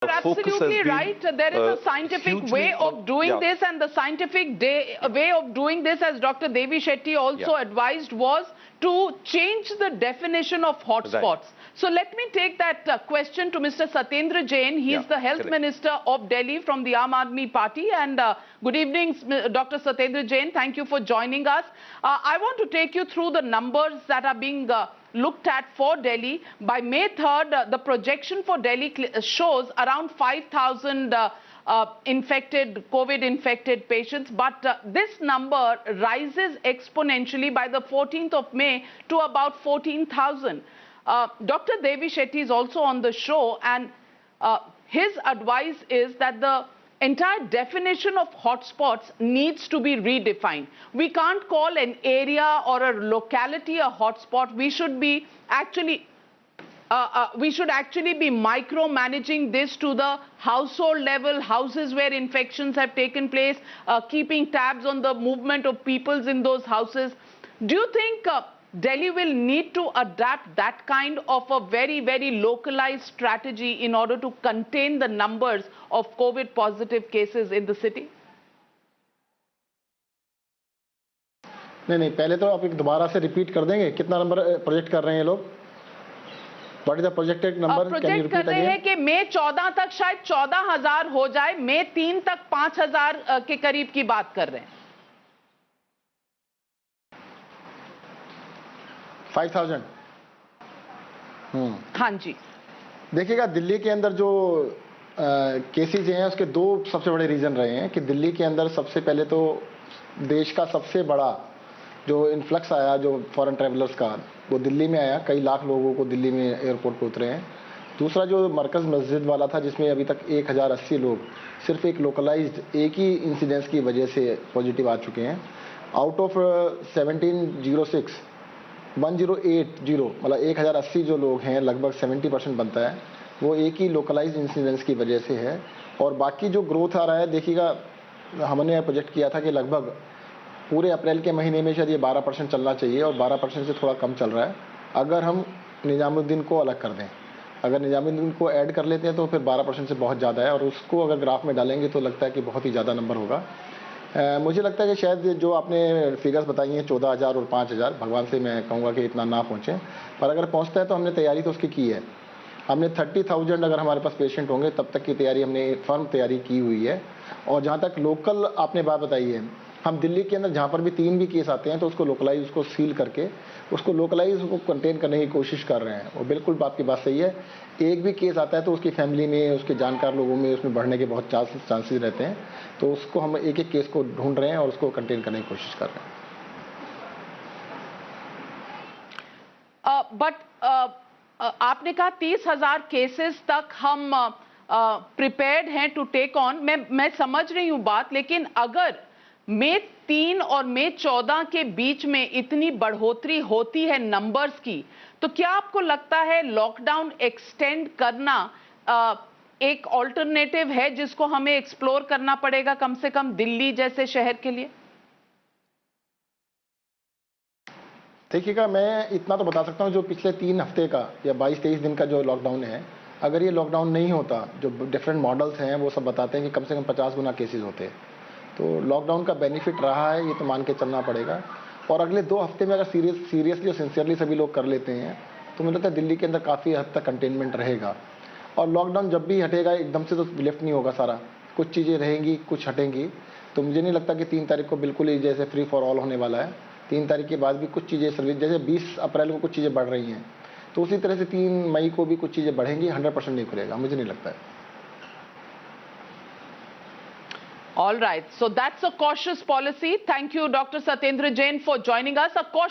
You're absolutely right. There is a scientific way of doing this, and the scientific way of doing this, as Dr. Devi Shetty also advised, was to change the definition of hotspots. Right. So let me take that question to Mr. Satyendra Jain. He is the Health Minister of Delhi from the Aam Aadmi Party. And good evening, Dr. Satyendra Jain. Thank you for joining us. I want to take you through the numbers that are being looked at for Delhi. By May 3rd, the projection for Delhi shows around 5,000 COVID-infected patients, but this number rises exponentially by the 14th of May to about 14,000. Dr. Devi Shetty is also on the show, and his advice is that the entire definition of hotspots needs to be redefined. We can't call an area or a locality a hotspot. We should be actually be micromanaging this to the household level, houses where infections have taken place, keeping tabs on the movement of peoples in those houses. Do you think Delhi will need to adapt that kind of a very, very localized strategy in order to contain the numbers of COVID positive cases in the city? नहीं, पहले तो आप एक दोबारा से repeat कर देंगे कितना नंबर प्रोजेक्ट कर रहे हैं ये लोग? What is the projected number? Project कर रहे हैं कि मई 14 तक शायद 14,000 हो जाए, मई 3 तक 5,000 के करीब की बात कर रहे हैं। 5,000। हाँ जी। देखिएगा, दिल्ली के अंदर जो केसेज हैं उसके दो सबसे बड़े रीजन रहे हैं कि दिल्ली के अंदर सबसे पहले तो देश का सबसे बड़ा जो इन्फ्लक्स आया जो फॉरेन ट्रैवलर्स का, वो दिल्ली में आया। कई लाख लोगों को दिल्ली में एयरपोर्ट पे उतरे हैं। दूसरा जो मरकज़ मस्जिद वाला था, जिसमें अभी तक 1080 लोग सिर्फ एक लोकलाइज्ड एक ही इंसिडेंस की वजह से पॉजिटिव आ चुके हैं। आउट ऑफ 1706 1080 मतलब 1080 जो लोग हैं, लगभग 70% बनता है, वो एक ही लोकलाइज्ड इंसिडेंस की वजह से है। और बाकी जो ग्रोथ आ रहा है, देखिएगा हमने प्रोजेक्ट किया था कि लगभग पूरे अप्रैल के महीने में शायद ये 12% चलना चाहिए और 12% से थोड़ा कम चल रहा है। अगर हम निजामुद्दीन को अलग कर दें, अगर निजामुद्दीन को ऐड कर लेते हैं तो फिर 12% से बहुत ज़्यादा है, और उसको अगर ग्राफ में डालेंगे तो लगता है कि बहुत ही ज़्यादा नंबर होगा। मुझे लगता है कि शायद जो आपने फिगर्स बताई हैं 14,000 और 5,000, भगवान से मैं कहूँगा कि इतना ना पहुँचे, पर अगर पहुँचता है तो हमने तैयारी तो उसकी की है। हमने 30,000 अगर हमारे पास पेशेंट होंगे तब तक की तैयारी हमने फर्म तैयारी की हुई है। और जहाँ तक लोकल आपने बात बताई है, हम दिल्ली के अंदर जहाँ पर भी 3 भी केस आते हैं तो उसको लोकलाइज, उसको सील करके उसको लोकलाइज, उसको कंटेन करने की कोशिश कर रहे हैं। वो बिल्कुल आपकी बात सही है। एक भी केस आता है तो उसकी फैमिली में, उसके जानकार लोगों में उसमें बढ़ने के बहुत चांसेस रहते हैं, तो उसको हम एक एक केस को ढूंढ रहे हैं और उसको कंटेन करने की कोशिश कर रहे हैं। आपने कहा 30,000 केसेस तक हम प्रिपेयर्ड हैं टू टेक ऑन। मैं समझ रही हूँ बात, लेकिन अगर मई 3 और मई 14 के बीच में इतनी बढ़ोतरी होती है नंबर्स की, तो क्या आपको लगता है लॉकडाउन एक्सटेंड करना एक ऑल्टरनेटिव है जिसको हमें एक्सप्लोर करना पड़ेगा, कम से कम दिल्ली जैसे शहर के लिए? देखिएगा, मैं इतना तो बता सकता हूँ, जो पिछले 3 हफ्ते का या 22-23 दिन का जो लॉकडाउन है, अगर ये लॉकडाउन नहीं होता, जो डिफरेंट मॉडल्स हैं वो सब बताते हैं कि कम से कम 50 गुना केसेस होते हैं। तो लॉकडाउन का बेनिफिट रहा है, ये तो मान के चलना पड़ेगा। और अगले 2 हफ्ते में अगर सीरियसली और सिंसियरली सभी लोग कर लेते हैं तो मुझे लगता है दिल्ली के अंदर काफ़ी हद तक कंटेनमेंट रहेगा। और लॉकडाउन जब भी हटेगा एकदम से तो लिफ्ट नहीं होगा सारा, कुछ चीज़ें रहेंगी, कुछ हटेंगी। तो मुझे नहीं लगता कि 3 तारीख को बिल्कुल ही जैसे फ्री फॉर ऑल होने वाला है। 3 तारीख के बाद भी कुछ चीज़ें सर्विस, जैसे 20 अप्रैल को कुछ चीज़ें बढ़ रही हैं, तो उसी तरह से 3 मई को भी कुछ चीज़ें बढ़ेंगी। 100% नहीं खुलेगा, मुझे नहीं लगता है। All right, so that's a cautious policy. Thank you, Dr. Satyendra Jain, for joining us. A cautious